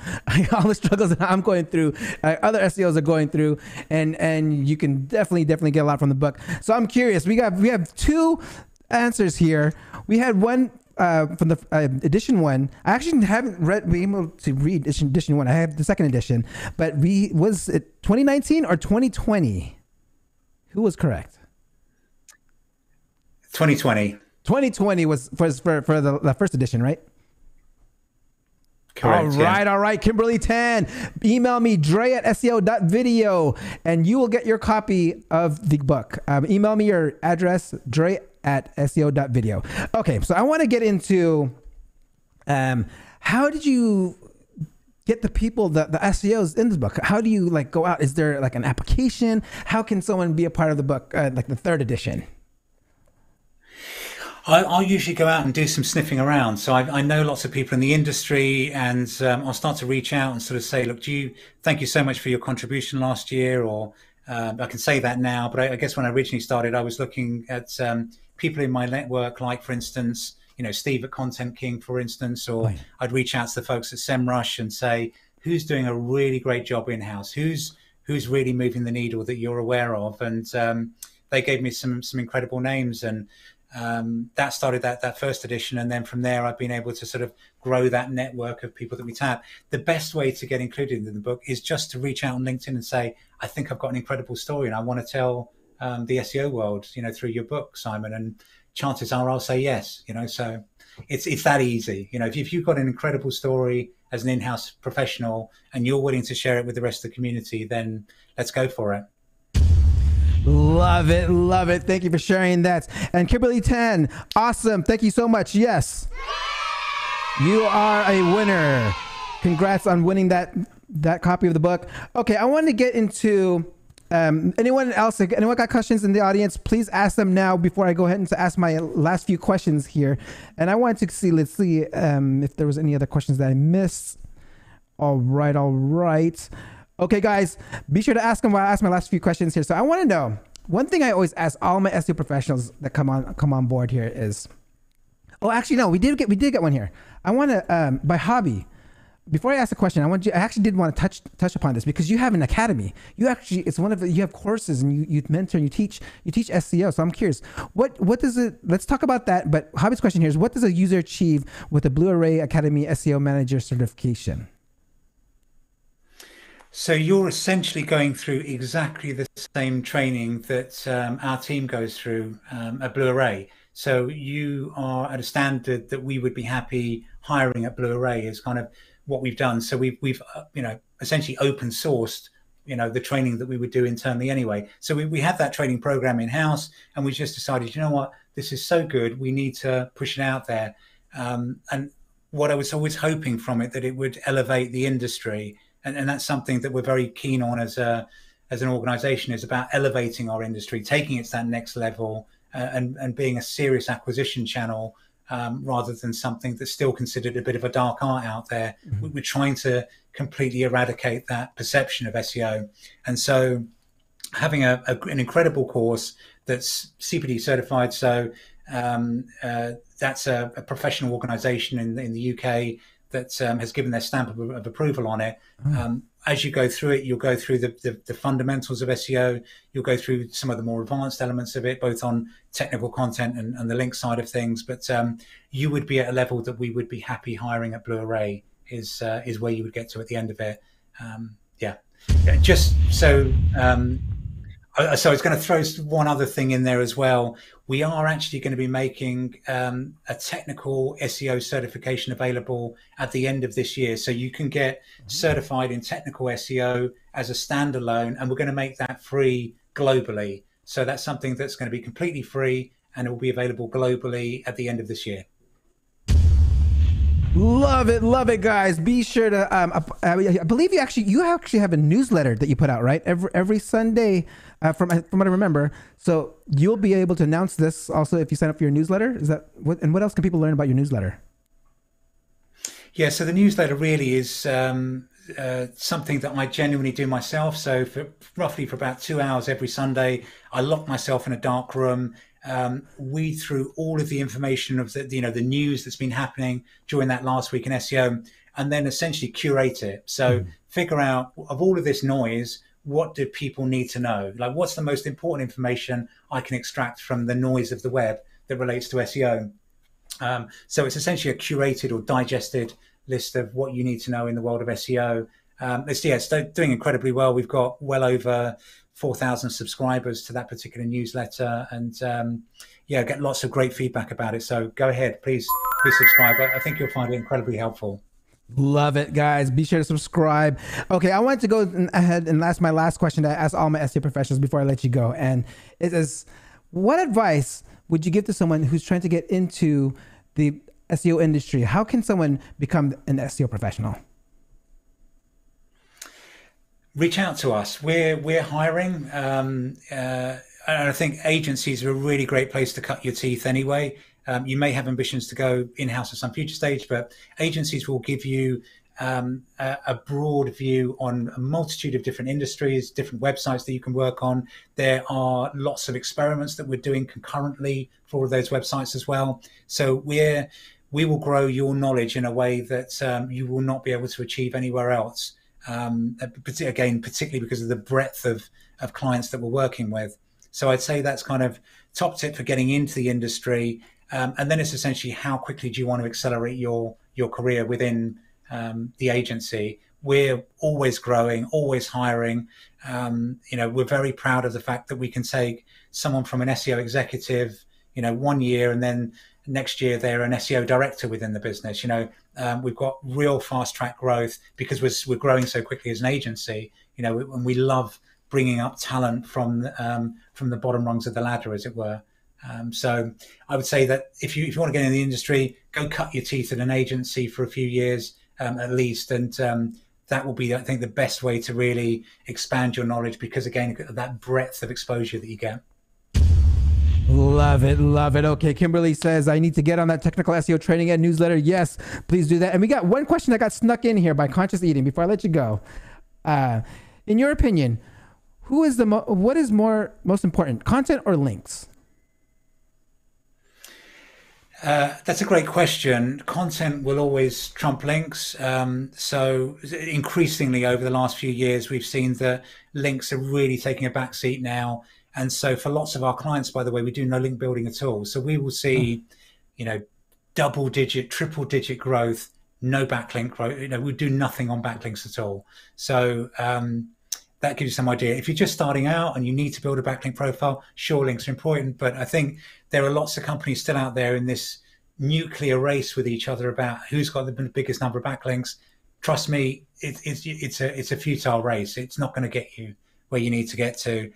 All the struggles that I'm going through, other SEOs are going through, and you can definitely get a lot from the book. So I'm curious. We have 2 answers here. We had one from the edition 1. I actually haven't been able to read edition 1. I have the second edition, but was it 2019 or 2020? Who was correct? 2020. 2020 was for the first edition, right? Correct. All right. Kimberly Tan, email me dre@seo.video and you will get your copy of the book. Email me your address, dre@seo.video. Okay, so I want to get into how did you get the people, the SEOs in this book? How do you like go out? Is there like an application? How can someone be a part of the book, like the third edition? I'll usually go out and do some sniffing around. So I know lots of people in the industry, and I'll start to reach out and sort of say, look, thank you so much for your contribution last year, or I can say that now, but I guess when I originally started, I was looking at people in my network, like, for instance, Steve at Content King, for instance, or I'd reach out to the folks at SEMrush and say, who's doing a really great job in-house? Who's really moving the needle that you're aware of? And they gave me some incredible names, and that started that first edition, and then from there I've been able to sort of grow that network of people that we tap. The best way to get included in the book is just to reach out on LinkedIn and say, I think I've got an incredible story and I want to tell the SEO world, through your book, Simon, and chances are I'll say yes. So it's that easy. If you've got an incredible story as an in-house professional and you're willing to share it with the rest of the community, then let's go for it. Love it. Thank you for sharing that. And Kimberly Tan, awesome. Thank you so much. Yes, you are a winner. Congrats on winning that copy of the book. Okay, I want to get into anyone got questions in the audience? Please ask them now before I go ahead and ask my last few questions here. And I wanted to see, let's see if there was any other questions that I missed. All right. Okay, guys, be sure to ask them while I ask my last few questions here. So I want to know, one thing I always ask all my SEO professionals that come on board here is, actually, no, we did get one here. I want to, by hobby, before I ask the question, I actually did want to touch upon this because you have an academy. You have courses and you mentor and you teach SEO. So I'm curious, what does it, let's talk about that. But hobby's question here is, what does a user achieve with the Blu-Ray Academy SEO Manager certification? So you're essentially going through exactly the same training that our team goes through at Blu-Ray. So you are at a standard that we would be happy hiring at Blu-Ray is kind of what we've done. So we've essentially open sourced the training that we would do internally anyway. So we have that training program in house, and we just decided, what, this is so good, we need to push it out there. And what I was always hoping from it, that it would elevate the industry. And that's something that we're very keen on as an organization, is about elevating our industry, taking it to that next level, and being a serious acquisition channel, rather than something that's still considered a bit of a dark art out there. Mm-hmm. We're trying to completely eradicate that perception of SEO. And so having an incredible course that's CPD certified, so that's a professional organization in the UK that has given their stamp of approval on it. As you go through it, you'll go through the fundamentals of SEO. You'll go through some of the more advanced elements of it, both on technical content and the link side of things. But you would be at a level that we would be happy hiring at Blu-ray is where you would get to at the end of it. Just so... So I was going to throw one other thing in there as well. We are actually going to be making a technical SEO certification available at the end of this year. So you can get certified in technical SEO as a standalone, and we're going to make that free globally. So that's something that's going to be completely free, and it will be available globally at the end of this year. Love it, guys. Be sure to, I believe you actually have a newsletter that you put out, right? Every Sunday, from what I remember. So you'll be able to announce this also if you sign up for your newsletter. Is that what? And what else can people learn about your newsletter? Yeah, so the newsletter really is something that I genuinely do myself. So for about 2 hours every Sunday, I lock myself in a dark room, weed through all of the information of the news that's been happening during that last week in SEO, and then essentially curate it. So figure out, of all of this noise, what do people need to know? Like, what's the most important information I can extract from the noise of the web that relates to SEO? So it's essentially a curated or digested list of what you need to know in the world of SEO. It's doing incredibly well. We've got well over 4,000 subscribers to that particular newsletter, and get lots of great feedback about it. So go ahead, please subscribe. I think you'll find it incredibly helpful. Love it, guys. Be sure to subscribe. Okay, I wanted to go ahead and ask my last question that I ask all my SEO professionals before I let you go. And it is, what advice would you give to someone who's trying to get into the SEO industry? How can someone become an SEO professional? Reach out to us. We're hiring. And I think agencies are a really great place to cut your teeth anyway. You may have ambitions to go in-house at some future stage, but agencies will give you a broad view on a multitude of different industries, different websites that you can work on. There are lots of experiments that we're doing concurrently for all those websites as well. So we will grow your knowledge in a way that you will not be able to achieve anywhere else. Again, particularly because of the breadth of clients that we're working with. So I'd say that's kind of top tip for getting into the industry. And then it's essentially how quickly do you want to accelerate your career within the agency. We're always growing, always hiring. We're very proud of the fact that we can take someone from an SEO executive, 1 year, and then next year they're an SEO director within the business. We've got real fast track growth because we're growing so quickly as an agency. And we love bringing up talent from the bottom rungs of the ladder, as it were. So I would say that if you want to get in the industry, go cut your teeth at an agency for a few years at least, and that will be, I think, the best way to really expand your knowledge, because again, that breadth of exposure that you get. Love it, love it. Okay, Kimberly says, I need to get on that technical SEO training and newsletter. Yes, please do that. And we got one question that got snuck in here by Conscious Eating before I let you go. In your opinion, what is most important, content or links? That's a great question. Content will always trump links. So increasingly over the last few years, we've seen that links are really taking a back seat now. And so for lots of our clients, by the way, we do no link building at all. So we will see, double digit, triple digit growth, no backlink growth. We do nothing on backlinks at all. So that gives you some idea. If you're just starting out and you need to build a backlink profile, sure, links are important. But I think there are lots of companies still out there in this nuclear race with each other about who's got the biggest number of backlinks. Trust me, it's a futile race. It's not going to get you where you need to get to.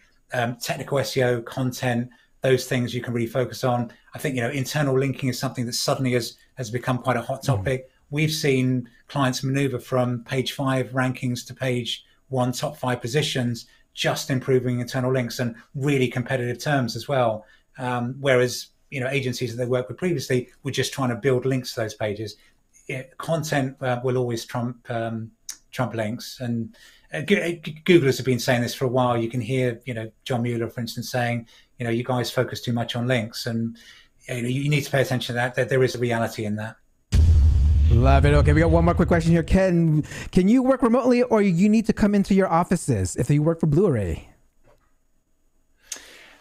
Technical SEO, content, those things you can really focus on. I think, internal linking is something that suddenly has become quite a hot topic. We've seen clients maneuver from page 5 rankings to page 1 top 5 positions, just improving internal links and really competitive terms as well. Whereas, agencies that they worked with previously were just trying to build links to those pages. Content will always trump links. And Googlers have been saying this for a while. You can hear, John Mueller, for instance, saying, you guys focus too much on links, and you need to pay attention to that there is a reality in that. Love it. Okay, we got one more quick question here. Can you work remotely, or you need to come into your offices if you work for Blu-Ray?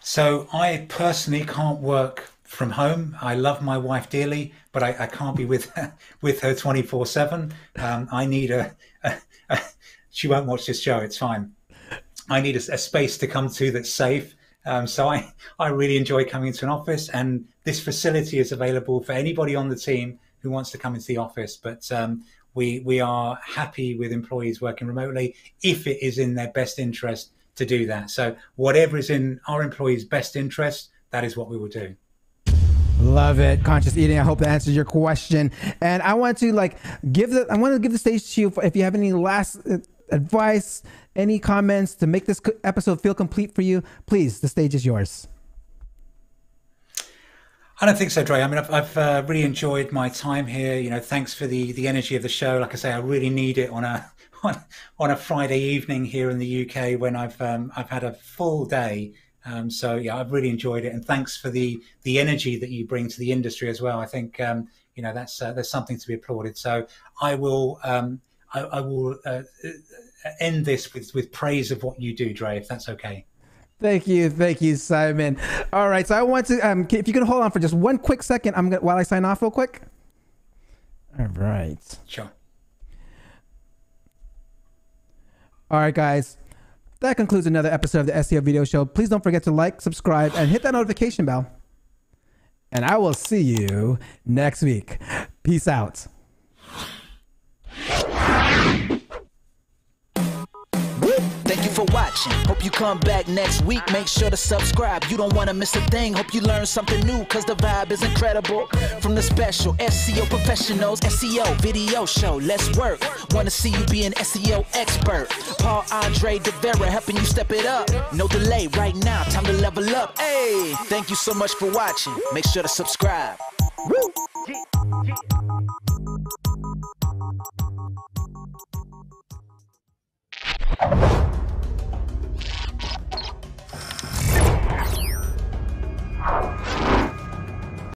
So I personally can't work from home. I love my wife dearly, but I can't be with her 24/7. I need she won't watch this show. It's fine. I need a space to come to that's safe. So I really enjoy coming into an office, and this facility is available for anybody on the team who wants to come into the office. But we are happy with employees working remotely if it is in their best interest to do that. So whatever is in our employees' best interest, that is what we will do. Love it. Conscious Eating, I hope that answers your question. And I want to give the stage to you if you have any last advice, any comments to make this episode feel complete for you. Please, the stage is yours. I don't think so, Dre. I mean, I've really enjoyed my time here. Thanks for the energy of the show. Like I say, I really need it on a Friday evening here in the UK when I've had a full day. So yeah, I've really enjoyed it, and thanks for the energy that you bring to the industry as well. I think that's there's something to be applauded. So I will end this with praise of what you do, Dre, if that's okay. Thank you, Simon. All right, so I want to, if you can hold on for just one quick second, while I sign off real quick. All right. Sure. All right, guys. That concludes another episode of the SEO Video Show. Please don't forget to like, subscribe, and hit that notification bell. And I will see you next week. Peace out. Thank you for watching. Hope you come back next week. Make sure to subscribe. You don't want to miss a thing. Hope you learn something new, because the vibe is incredible. From the special SEO professionals, SEO video show. Let's work. Want to see you be an SEO expert. Paul Andre DeVera helping you step it up. No delay right now. Time to level up. Hey, thank you so much for watching. Make sure to subscribe. Woo!